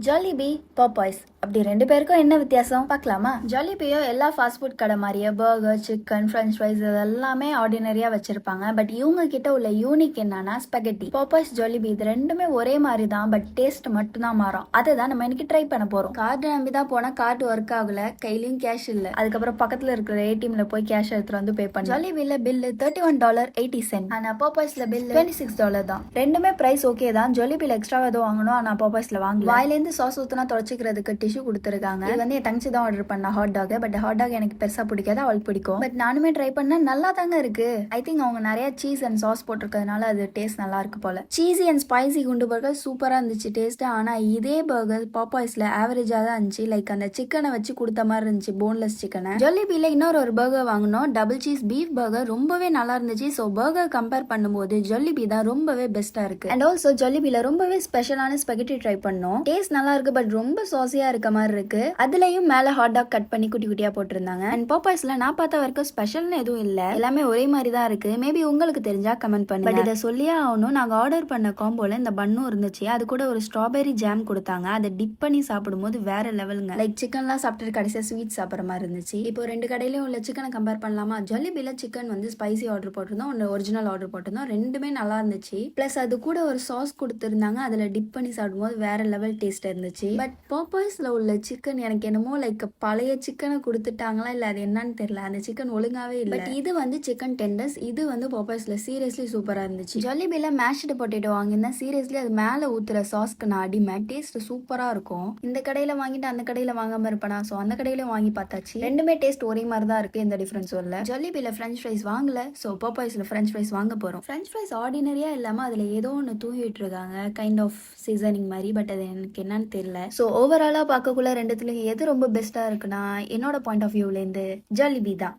ஜாலிபி, Popeyes அப்படி ரெண்டு பேருக்கும் என்ன வித்தியாசம் பார்க்கலாமா? ஜாலிபியோ எல்லா ஃபாஸ்ட் ஃபுட் கடை மாதிரியே பர்கர், சிக்கன், ஃப்ரெஞ்ச் ஃப்ரைஸ் இதெல்லாமே ஆர்டினரியா வச்சிருப்பாங்க. பட் இவங்க கிட்ட உள்ள யூனிக் என்னன்னா ஸ்பெகட்டி. பாப்பாய்ஸ், ஜாலிபி இது ரெண்டுமே ஒரே மாதிரி தான், பட் டேஸ்ட் மட்டும் தான் மாறும். அதை தான் நம்ம இன்னைக்கு ட்ரை பண்ண போறோம். கார்டு நம்பி தான் போனா கார்டு ஒர்க் ஆகல, கையிலயும் கேஷ் இல்ல. அதுக்கப்புறம் பக்கத்துல இருக்கிற ஏடிஎம்ல போய் கேஷ் எடுத்துட்டு வந்து பே பண்ண. ஜாலிபில பில்லு $31.80. ஆனா பாப்பாய்ஸ்ல பில் $26 தான். ரெண்டுமே பிரைஸ் ஓகே தான். ஜாலிபில எக்ஸ்ட்ரா ஏதோ வாங்கணும், ஆனா பாப்பாய்ஸ்ல வாங்கல. வாயில இருந்து சாஸ் ஊத்துனா தொடச்சிக்கிறதுக்கு டிஷ்யூ கொடுத்துருக்காங்க. இது வந்து என் தங்கச்சி தான் ஆர்டர் பண்ண hot dog. But hot dog எனக்கு பெருசா பிடிக்காது, அவளுக்கு பிடிக்கும். பட் நானுமே ட்ரை பண்ண நல்லா தாங்க இருக்கு. ஐ திங்க் அவங்க நிறைய சீஸ் அண்ட் சாஸ் போட்டிருக்கிறதுனால அது டேஸ்ட் நல்லா இருக்கு போல. சீசி அண்ட் ஸ்பைசி குண்டு பர்கர் சூப்பரா இருந்துச்சு டேஸ்ட். ஆனா இதே பர்கர் பாப்பாய்ஸ்ல ஆவரேஜா தான் இருந்துச்சு. லைக் அந்த சிக்கனை வச்சு கொடுத்த மாதிரி இருந்துச்சு, போன்லெஸ் சிக்கனை. ஜொல்லிபில இன்னொரு ஒரு பர்கர் வாங்கினோம், டபுள் சீஸ் பீஃப் பர்கர். ரொம்பவே நல்லா இருந்துச்சு. ஸோ பர்கர் கம்பேர் பண்ணும்போது ஜொல்லிபி தான் ரொம்பவே பெஸ்டா இருக்கு. அண்ட் ஆல்சோ ஜொல்லிபில ரொம்பவே ஸ்பெஷலான ஸ்பெகட்டி ட்ரை பண்ணோம். டேஸ்ட் நல்லா இருக்கு, பட் ரொம்ப சாசியா இருக்க மாதிரி இருக்கு. அதுலயும் மேல ஹாட் டாக் கட் பண்ணி குட்டி குட்டியா போட்டிருந்தாங்க. அண்ட் பாப்பாய்ஸ்ல நான் பார்த்த வரைக்கும் ஸ்பெஷல்னு எதுவும் இல்ல, எல்லாமே ஒரே மாதிரி தான் இருக்கு. மேபி உங்களுக்கு தெரிஞ்சா கமெண்ட் பண்ணுங்க. பட் இதை சொல்லியே ஆகணும், நாங்க ஆர்டர் பண்ண காம்போல இந்த பன்னும் இருந்துச்சு. அது கூட ஒரு ஸ்ட்ராபெரி ஜாம் கொடுத்தாங்க. அதை டிப் பண்ணி சாப்பிடும்போது வேற லெவலுங்க. லைக் சிக்கன்லாம் சாப்பிட்டு கடைசியா ஸ்வீட் சாப்பிட்ற மாதிரி இருந்துச்சு. இப்போ ரெண்டு கடையிலயும் உள்ள சிக்கனை கம்பேர் பண்ணலாமா? ஜொல்லிபில சிக்கன் வந்து ஸ்பைசி ஆர்டர் போட்டிருந்தோம், ஒன்று ஒரிஜினல் ஆர்டர் போட்டிருந்தோம். ரெண்டுமே நல்லா இருந்துச்சு. பிளஸ் அது கூட ஒரு சாஸ் கொடுத்துருந்தாங்க, அதுல டிப் பண்ணி சாப்பிடும்போது வேற லெவல் டேஸ்ட் இருந்துச்சு. பட் பாப்பாய்ஸ்ல உள்ள சிக்கன் எனக்கு என்னமோ லைக் பழைய சிக்கனை கொடுத்துட்டாங்களா இல்ல அது என்னன்னு தெரியல. அந்த சிக்கன் ஒழுங்காவே இல்லை. பட் இது வந்து சிக்கன் டெண்டர்ஸ். இது வந்து பாப்பாய்ஸ்ல சீரியஸ்லி சூப்பரா இருந்துச்சு. ஜொல்லிபில மேஷ்டு பொட்டேட்டோ வாங்கியிருந்தேன். சீரியஸ்லி அது மேல ஊத்துற சாஸ்க்கு நான் அடிமை. டேஸ்ட் சூப்பரா இருக்கும். இந்த கடையில வாங்கிட்டு அந்த கடையில வாங்காம இருப்பேனா? ஸோ அந்த கடையில வாங்கி பார்த்தாச்சு. ரெண்டுமே டேஸ்ட் ஒரே மாதிரி தான் இருக்கு, எந்த டிஃபரன்ஸும் இல்லை. ஜொல்லிபில ஃப்ரெஞ்ச் ஃப்ரைஸ் வாங்கல, ஸோ பாப்பாய்ஸ்ல ஃப்ரெஞ்ச் ஃப்ரைஸ் வாங்க போறோம். ஃப்ரெஞ்ச் ஃப்ரைஸ் ஆர்டினரியா இல்லாம அதுல ஏதோ ஒன்று தூவிட்டு இருக்காங்க, கைண்ட் ஆஃப் சீசனிங் மாதிரி. பட் அது எனக்கு என்னன்னு தெரியல. ஸோ ஓவராலா பார்க்கக்குள்ள ரெண்டுத்துல எது ரொம்ப பெஸ்டா இருக்குன்னா என்னோட பாயிண்ட் ஆஃப் வியூல இருந்து ஜாலிபி தான்.